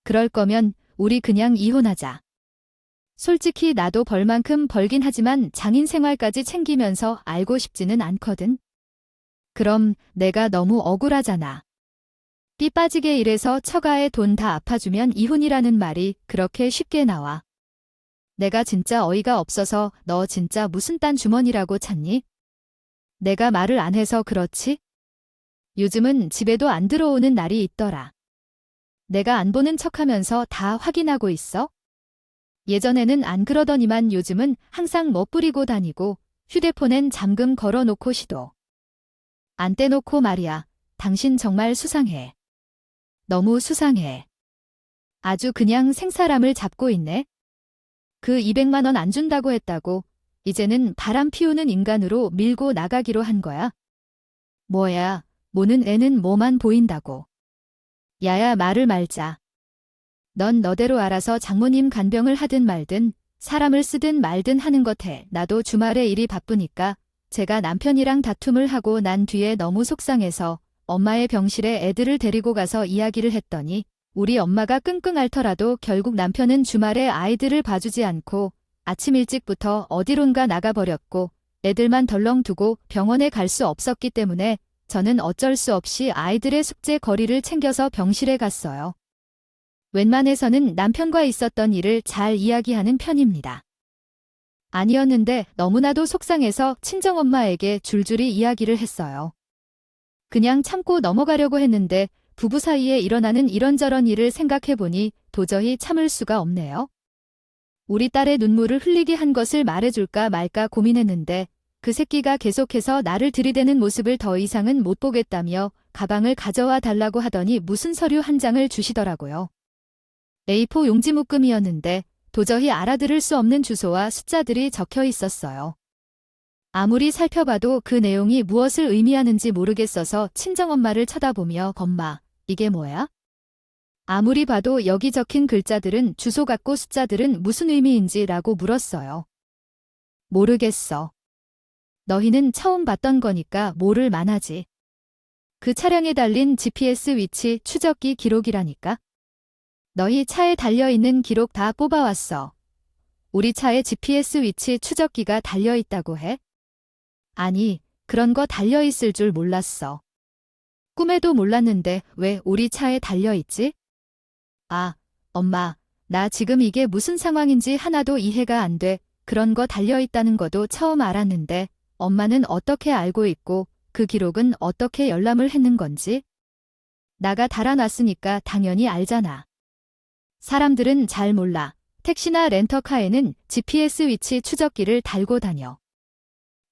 그럴 거면 우리 그냥 이혼하자. 솔직히 나도 벌 만큼 벌긴 하지만 장인 생활까지 챙기면서 알고 싶지는 않거든. 그럼 내가 너무 억울하잖아. 삐 빠지게 일해서 처가에 돈 다 아파주면 이혼이라는 말이 그렇게 쉽게 나와. 내가 진짜 어이가 없어서 너 진짜 무슨 딴 주머니라고 찾니? 내가 말을 안 해서 그렇지? 요즘은 집에도 안 들어오는 날이 있더라. 내가 안 보는 척하면서 다 확인하고 있어? 예전에는 안 그러더니만 요즘은 항상 멋부리고 다니고 휴대폰엔 잠금 걸어놓고 시도. 안 떼놓고 말이야. 당신 정말 수상해. 너무 수상해. 아주 그냥 생사람을 잡고 있네. 그 200만 원 안 준다고 했다고 이제는 바람 피우는 인간으로 밀고 나가기로 한 거야. 뭐야, 모는 애는 뭐만 보인다고. 야야 말을 말자. 넌 너대로 알아서 장모님 간병을 하든 말든 사람을 쓰든 말든 하는 것 해. 나도 주말에 일이 바쁘니까 제가 남편이랑 다툼을 하고 난 뒤에 너무 속상해서 엄마의 병실에 애들을 데리고 가서 이야기를 했더니 우리 엄마가 끙끙 앓더라도 결국 남편은 주말에 아이들을 봐주지 않고 아침 일찍부터 어디론가 나가버렸고 애들만 덜렁 두고 병원에 갈 수 없었기 때문에 저는 어쩔 수 없이 아이들의 숙제 거리를 챙겨서 병실에 갔어요. 웬만해서는 남편과 있었던 일을 잘 이야기하는 편입니다. 아니었는데 너무나도 속상해서 친정엄마에게 줄줄이 이야기를 했어요. 그냥 참고 넘어가려고 했는데 부부 사이에 일어나는 이런저런 일을 생각해보니 도저히 참을 수가 없네요. 우리 딸의 눈물을 흘리게 한 것을 말해줄까 말까 고민했는데 그 새끼가 계속해서 나를 들이대는 모습을 더 이상은 못 보겠다며 가방을 가져와 달라고 하더니 무슨 서류 한 장을 주시더라고요. A4 용지 묶음이었는데 도저히 알아들을 수 없는 주소와 숫자들이 적혀 있었어요. 아무리 살펴봐도 그 내용이 무엇을 의미하는지 모르겠어서 친정엄마를 쳐다보며 엄마, 이게 뭐야? 아무리 봐도 여기 적힌 글자들은 주소 같고 숫자들은 무슨 의미인지라고 물었어요. 모르겠어. 너희는 처음 봤던 거니까 모를 만하지. 그 차량에 달린 GPS 위치 추적기 기록이라니까. 너희 차에 달려있는 기록 다 뽑아왔어. 우리 차에 GPS 위치 추적기가 달려있다고 해? 아니, 그런 거 달려있을 줄 몰랐어. 꿈에도 몰랐는데 왜 우리 차에 달려있지? 아, 엄마, 나 지금 이게 무슨 상황인지 하나도 이해가 안 돼. 그런 거 달려있다는 것도 처음 알았는데 엄마는 어떻게 알고 있고 그 기록은 어떻게 열람을 했는 건지? 나가 달아놨으니까 당연히 알잖아. 사람들은 잘 몰라. 택시나 렌터카에는 GPS 위치 추적기를 달고 다녀.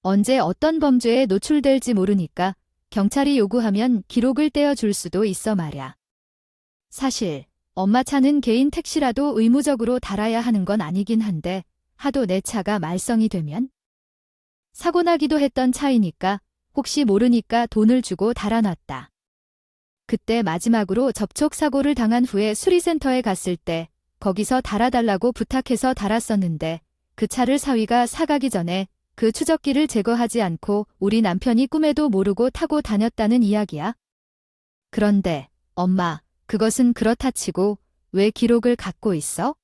언제 어떤 범죄에 노출될지 모르니까 경찰이 요구하면 기록을 떼어줄 수도 있어 말야. 사실 엄마 차는 개인 택시라도 의무적으로 달아야 하는 건 아니긴 한데 하도 내 차가 말썽이 되면 사고 나기도 했던 차이니까 혹시 모르니까 돈을 주고 달아놨다. 그때 마지막으로 접촉사고를 당한 후에 수리센터에 갔을 때 거기서 달아달라고 부탁해서 달았었는데 그 차를 사위가 사가기 전에 그 추적기를 제거하지 않고 우리 남편이 꿈에도 모르고 타고 다녔다는 이야기야. 그런데 엄마, 그것은 그렇다 치고 왜 기록을 갖고 있어?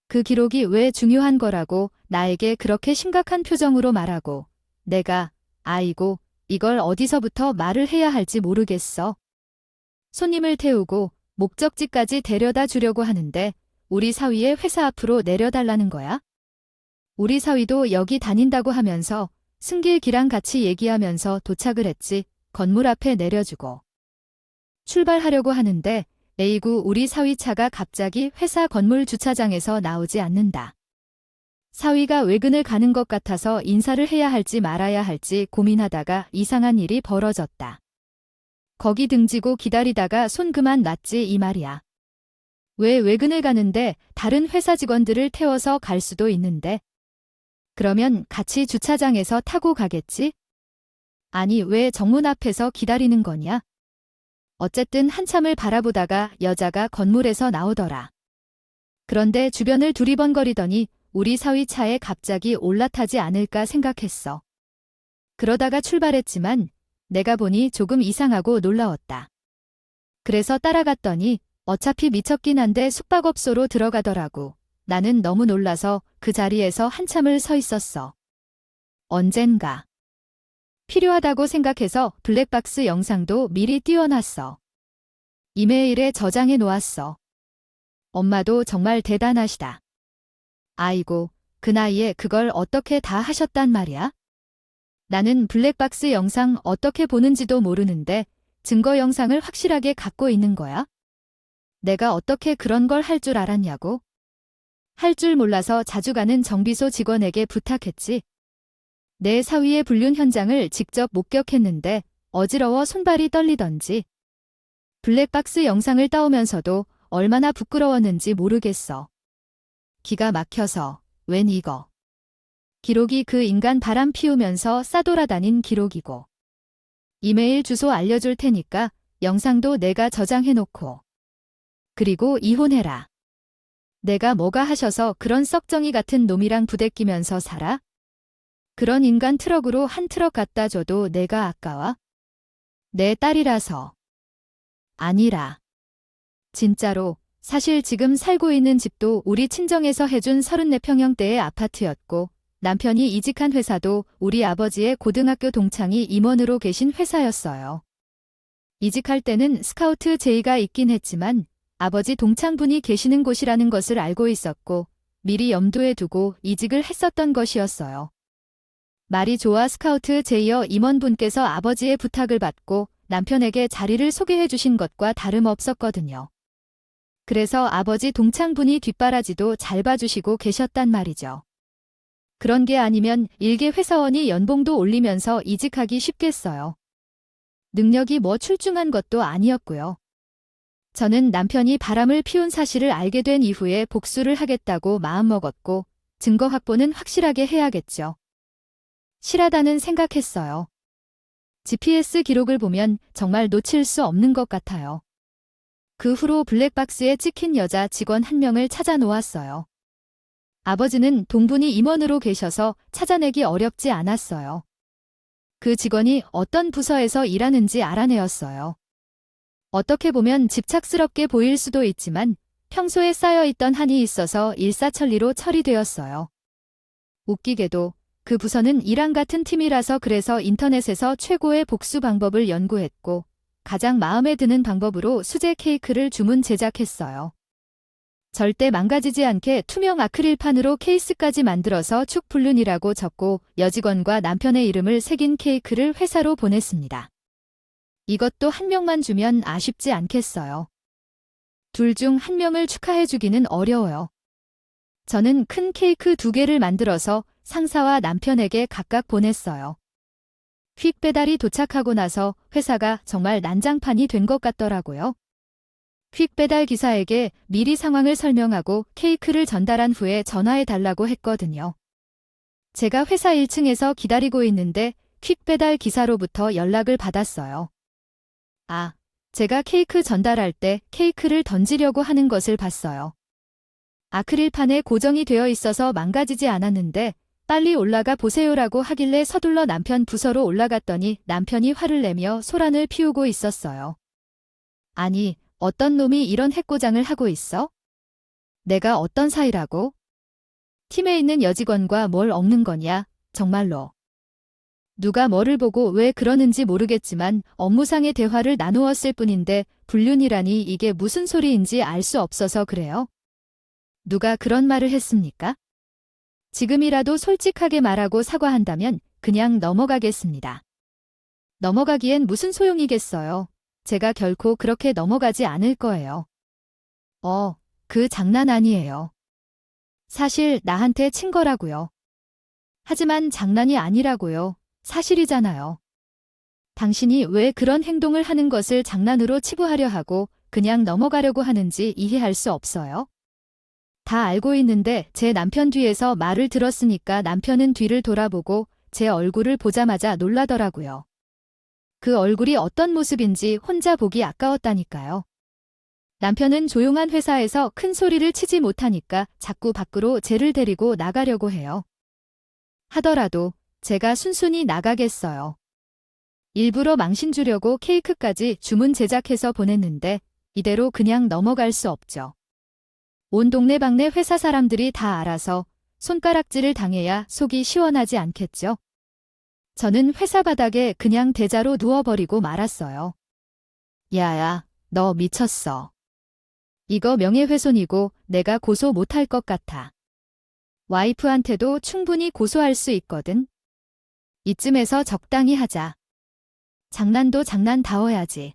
그 기록이 왜 중요한 거라고 나에게 그렇게 심각한 표정으로 말하고 내가 아이고 이걸 어디서부터 말을 해야 할지 모르겠어. 손님을 태우고 목적지까지 데려다 주려고 하는데 우리 사위의 회사 앞으로 내려달라는 거야? 우리 사위도 여기 다닌다고 하면서 승길기랑 같이 얘기하면서 도착을 했지. 건물 앞에 내려주고 출발하려고 하는데 에이구 우리 사위 차가 갑자기 회사 건물 주차장에서 나오지 않는다. 사위가 외근을 가는 것 같아서 인사를 해야 할지 말아야 할지 고민하다가 이상한 일이 벌어졌다. 거기 등지고 기다리다가 손 그만 놨지 이 말이야. 왜 외근을 가는데 다른 회사 직원들을 태워서 갈 수도 있는데. 그러면 같이 주차장에서 타고 가겠지? 아니 왜 정문 앞에서 기다리는 거냐? 어쨌든 한참을 바라보다가 여자가 건물에서 나오더라. 그런데 주변을 두리번거리더니 우리 사위 차에 갑자기 올라타지 않을까 생각했어. 그러다가 출발했지만 내가 보니 조금 이상하고 놀라웠다. 그래서 따라갔더니 어차피 미쳤긴 한데 숙박업소로 들어가더라고. 나는 너무 놀라서 그 자리에서 한참을 서 있었어. 언젠가 필요하다고 생각해서 블랙박스 영상도 미리 띄워놨어. 이메일에 저장해 놓았어. 엄마도 정말 대단하시다. 아이고, 그 나이에 그걸 어떻게 다 하셨단 말이야? 나는 블랙박스 영상 어떻게 보는지도 모르는데 증거 영상을 확실하게 갖고 있는 거야? 내가 어떻게 그런 걸 할 줄 알았냐고? 할 줄 몰라서 자주 가는 정비소 직원에게 부탁했지. 내 사위의 불륜 현장을 직접 목격했는데 어지러워 손발이 떨리던지. 블랙박스 영상을 따오면서도 얼마나 부끄러웠는지 모르겠어. 기가 막혀서 웬 이거. 기록이 그 인간 바람 피우면서 싸돌아다닌 기록이고. 이메일 주소 알려줄 테니까 영상도 내가 저장해놓고. 그리고 이혼해라. 내가 뭐가 하셔서 그런 썩정이 같은 놈이랑 부대끼면서 살아? 그런 인간 트럭으로 한 트럭 갖다 줘도 내가 아까워? 내 딸이라서. 아니라. 진짜로. 사실 지금 살고 있는 집도 우리 친정에서 해준 34평형대의 아파트였고 남편이 이직한 회사도 우리 아버지의 고등학교 동창이 임원으로 계신 회사였어요. 이직할 때는 스카우트 제의가 있긴 했지만 아버지 동창분이 계시는 곳이라는 것을 알고 있었고 미리 염두에 두고 이직을 했었던 것이었어요. 말이 좋아 스카우트 제이어 임원분께서 아버지의 부탁을 받고 남편에게 자리를 소개해 주신 것과 다름없었거든요. 그래서 아버지 동창분이 뒷바라지도 잘 봐주시고 계셨단 말이죠. 그런 게 아니면 일개 회사원이 연봉도 올리면서 이직하기 쉽겠어요. 능력이 뭐 출중한 것도 아니었고요. 저는 남편이 바람을 피운 사실을 알게 된 이후에 복수를 하겠다고 마음먹었고 증거 확보는 확실하게 해야겠죠. 실하다는 생각했어요. GPS 기록을 보면 정말 놓칠 수 없는 것 같아요. 그 후로 블랙박스에 찍힌 여자 직원 한 명을 찾아 놓았어요. 아버지는 동분이 임원으로 계셔서 찾아내기 어렵지 않았어요. 그 직원이 어떤 부서에서 일하는지 알아내었어요. 어떻게 보면 집착스럽게 보일 수도 있지만 평소에 쌓여있던 한이 있어서 일사천리로 처리되었어요. 웃기게도 그 부서는 이랑 같은 팀이라서 그래서 인터넷에서 최고의 복수 방법을 연구했고 가장 마음에 드는 방법으로 수제 케이크를 주문 제작했어요. 절대 망가지지 않게 투명 아크릴판으로 케이스까지 만들어서 축불륜이라고 적고 여직원과 남편의 이름을 새긴 케이크를 회사로 보냈습니다. 이것도 한 명만 주면 아쉽지 않겠어요. 둘 중 한 명을 축하해주기는 어려워요. 저는 큰 케이크 2개를 만들어서 상사와 남편에게 각각 보냈어요. 퀵 배달이 도착하고 나서 회사가 정말 난장판이 된 것 같더라고요. 퀵 배달 기사에게 미리 상황을 설명하고 케이크를 전달한 후에 전화해 달라고 했거든요. 제가 회사 1층에서 기다리고 있는데 퀵 배달 기사로부터 연락을 받았어요. 아, 제가 케이크 전달할 때 케이크를 던지려고 하는 것을 봤어요. 아크릴판에 고정이 되어 있어서 망가지지 않았는데 빨리 올라가 보세요라고 하길래 서둘러 남편 부서로 올라갔더니 남편이 화를 내며 소란을 피우고 있었어요. 아니, 어떤 놈이 이런 해코장을 하고 있어? 내가 어떤 사이라고? 팀에 있는 여직원과 뭘 엉는 거냐, 정말로. 누가 뭐를 보고 왜 그러는지 모르겠지만 업무상의 대화를 나누었을 뿐인데 불륜이라니 이게 무슨 소리인지 알 수 없어서 그래요. 누가 그런 말을 했습니까? 지금이라도 솔직하게 말하고 사과한다면 그냥 넘어가겠습니다. 넘어가기엔 무슨 소용이겠어요. 제가 결코 그렇게 넘어가지 않을 거예요. 그 장난 아니에요. 사실 나한테 친 거라고요. 하지만 장난이 아니라고요. 사실이잖아요. 당신이 왜 그런 행동을 하는 것을 장난으로 치부하려 하고 그냥 넘어가려고 하는지 이해할 수 없어요? 다 알고 있는데 제 남편 뒤에서 말을 들었으니까 남편은 뒤를 돌아보고 제 얼굴을 보자마자 놀라더라고요. 그 얼굴이 어떤 모습인지 혼자 보기 아까웠다니까요. 남편은 조용한 회사에서 큰 소리를 치지 못하니까 자꾸 밖으로 쟤를 데리고 나가려고 해요. 하더라도 제가 순순히 나가겠어요. 일부러 망신 주려고 케이크까지 주문 제작해서 보냈는데 이대로 그냥 넘어갈 수 없죠. 온 동네방네 회사 사람들이 다 알아서 손가락질을 당해야 속이 시원하지 않겠죠. 저는 회사 바닥에 그냥 대자로 누워버리고 말았어요. 야야, 너 미쳤어. 이거 명예훼손이고 내가 고소 못할 것 같아. 와이프한테도 충분히 고소할 수 있거든. 이쯤에서 적당히 하자. 장난도 장난다워야지.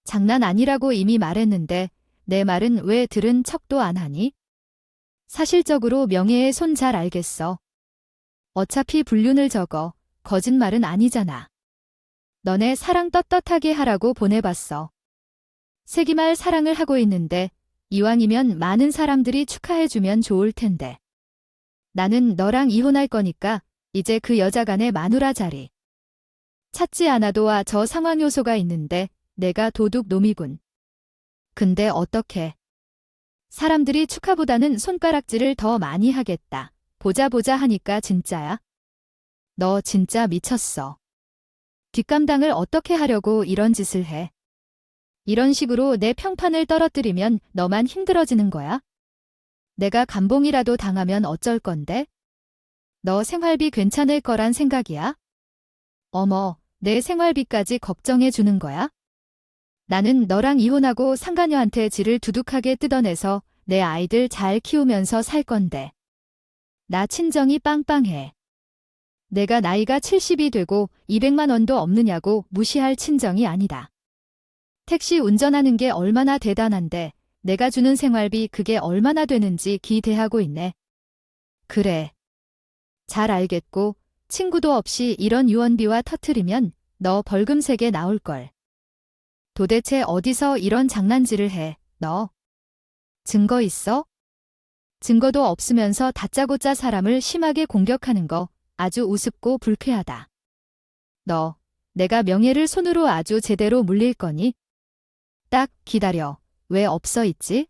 장난 아니라고 이미 말했는데 내 말은 왜 들은 척도 안 하니? 사실적으로 명예의 손 잘 알겠어. 어차피 불륜을 적어. 거짓말은 아니잖아. 너네 사랑 떳떳하게 하라고 보내봤어. 세기말 사랑을 하고 있는데 이왕이면 많은 사람들이 축하해주면 좋을 텐데. 나는 너랑 이혼할 거니까 이제 그 여자 간의 마누라 자리. 찾지 않아도 와 저 상황 요소가 있는데 내가 도둑놈이군. 근데 어떡해. 사람들이 축하보다는 손가락질을 더 많이 하겠다. 보자 하니까 진짜야? 너 진짜 미쳤어. 뒷감당을 어떻게 하려고 이런 짓을 해? 이런 식으로 내 평판을 떨어뜨리면 너만 힘들어지는 거야? 내가 감봉이라도 당하면 어쩔 건데? 너 생활비 괜찮을 거란 생각이야? 어머, 내 생활비까지 걱정해 주는 거야? 나는 너랑 이혼하고 상가녀한테 질을 두둑하게 뜯어내서 내 아이들 잘 키우면서 살 건데. 나 친정이 빵빵해. 내가 나이가 70이 되고 200만 원도 없느냐고 무시할 친정이 아니다. 택시 운전하는 게 얼마나 대단한데 내가 주는 생활비 그게 얼마나 되는지 기대하고 있네. 그래. 잘 알겠고 친구도 없이 이런 유언비와 터트리면 너 벌금 3개 나올걸. 도대체 어디서 이런 장난질을 해, 너? 증거 있어? 증거도 없으면서 다짜고짜 사람을 심하게 공격하는 거 아주 우습고 불쾌하다. 너, 내가 명예를 손으로 아주 제대로 물릴 거니? 딱 기다려. 왜 없어 있지?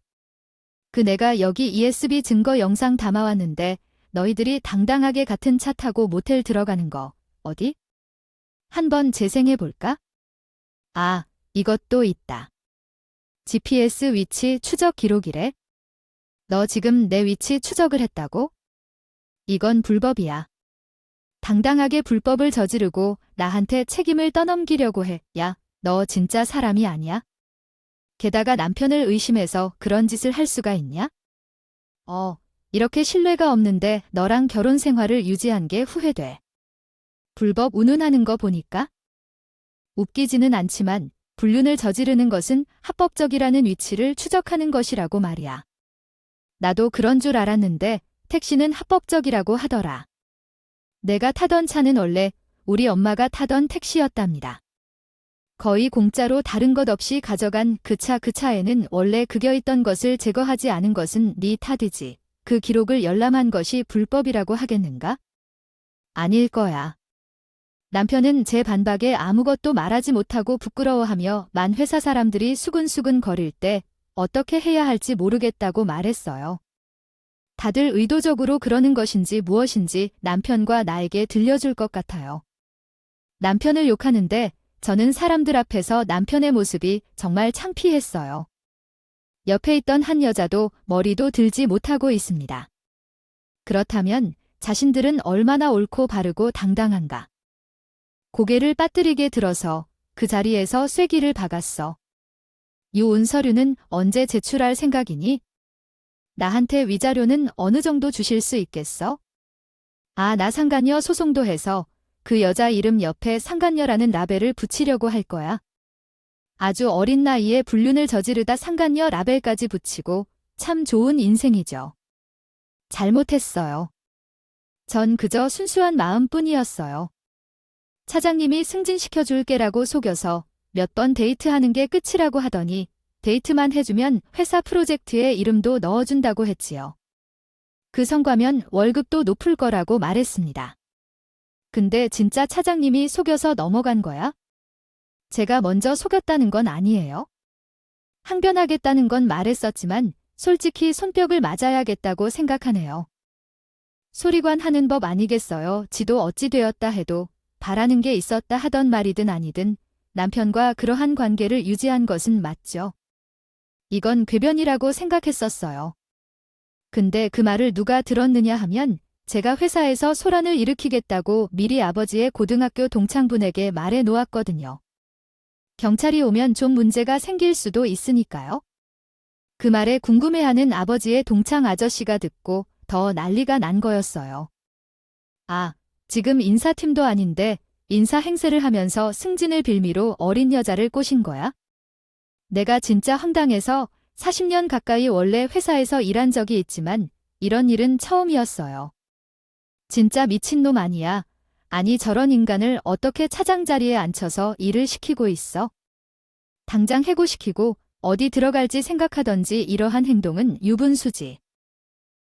그 내가 여기 ESB 증거 영상 담아왔는데 너희들이 당당하게 같은 차 타고 모텔 들어가는 거 어디? 한번 재생해볼까? 아, 이것도 있다. GPS 위치 추적 기록이래. 너 지금 내 위치 추적을 했다고? 이건 불법이야. 당당하게 불법을 저지르고 나한테 책임을 떠넘기려고 해. 야, 너 진짜 사람이 아니야? 게다가 남편을 의심해서 그런 짓을 할 수가 있냐? 이렇게 신뢰가 없는데 너랑 결혼 생활을 유지한 게 후회돼. 불법 운운하는 거 보니까? 웃기지는 않지만 불륜을 저지르는 것은 합법적이라는 위치를 추적하는 것이라고 말이야. 나도 그런 줄 알았는데 택시는 합법적이라고 하더라. 내가 타던 차는 원래 우리 엄마가 타던 택시였답니다. 거의 공짜로 다른 것 없이 가져간 그 차에는 원래 그겨있던 것을 제거하지 않은 것은 네 탓이지. 그 기록을 열람한 것이 불법이라고 하겠는가? 아닐 거야. 남편은 제 반박에 아무것도 말하지 못하고 부끄러워하며 만 회사 사람들이 수근수근 거릴 때 어떻게 해야 할지 모르겠다고 말했어요. 다들 의도적으로 그러는 것인지 무엇인지 남편과 나에게 들려줄 것 같아요. 남편을 욕하는데 저는 사람들 앞에서 남편의 모습이 정말 창피했어요. 옆에 있던 한 여자도 머리도 들지 못하고 있습니다. 그렇다면 자신들은 얼마나 옳고 바르고 당당한가. 고개를 빠뜨리게 들어서 그 자리에서 쐐기를 박았어. 이 서류는 언제 제출할 생각이니? 나한테 위자료는 어느 정도 주실 수 있겠어? 아, 나 상간녀 소송도 해서 그 여자 이름 옆에 상간녀라는 라벨을 붙이려고 할 거야. 아주 어린 나이에 불륜을 저지르다 상간녀 라벨까지 붙이고 참 좋은 인생이죠. 잘못했어요. 전 그저 순수한 마음뿐이었어요. 차장님이 승진시켜줄게라고 속여서 몇 번 데이트하는 게 끝이라고 하더니 데이트만 해주면 회사 프로젝트에 이름도 넣어준다고 했지요. 그 성과면 월급도 높을 거라고 말했습니다. 근데 진짜 차장님이 속여서 넘어간 거야? 제가 먼저 속였다는 건 아니에요. 항변하겠다는 건 말했었지만 솔직히 손뼉을 맞아야겠다고 생각하네요. 소리관 하는 법 아니겠어요. 지도 어찌 되었다 해도 바라는 게 있었다 하던 말이든 아니든 남편과 그러한 관계를 유지한 것은 맞죠. 이건 궤변이라고 생각했었어요. 근데 그 말을 누가 들었느냐 하면 제가 회사에서 소란을 일으키겠다고 미리 아버지의 고등학교 동창분에게 말해 놓았거든요. 경찰이 오면 좀 문제가 생길 수도 있으니까요. 그 말에 궁금해하는 아버지의 동창 아저씨가 듣고 더 난리가 난 거였어요. 아, 지금 인사팀도 아닌데 인사 행세를 하면서 승진을 빌미로 어린 여자를 꼬신 거야? 내가 진짜 황당해서 40년 가까이 원래 회사에서 일한 적이 있지만 이런 일은 처음이었어요. 진짜 미친놈 아니야. 아니 저런 인간을 어떻게 차장 자리에 앉혀서 일을 시키고 있어? 당장 해고시키고 어디 들어갈지 생각하던지 이러한 행동은 유분수지.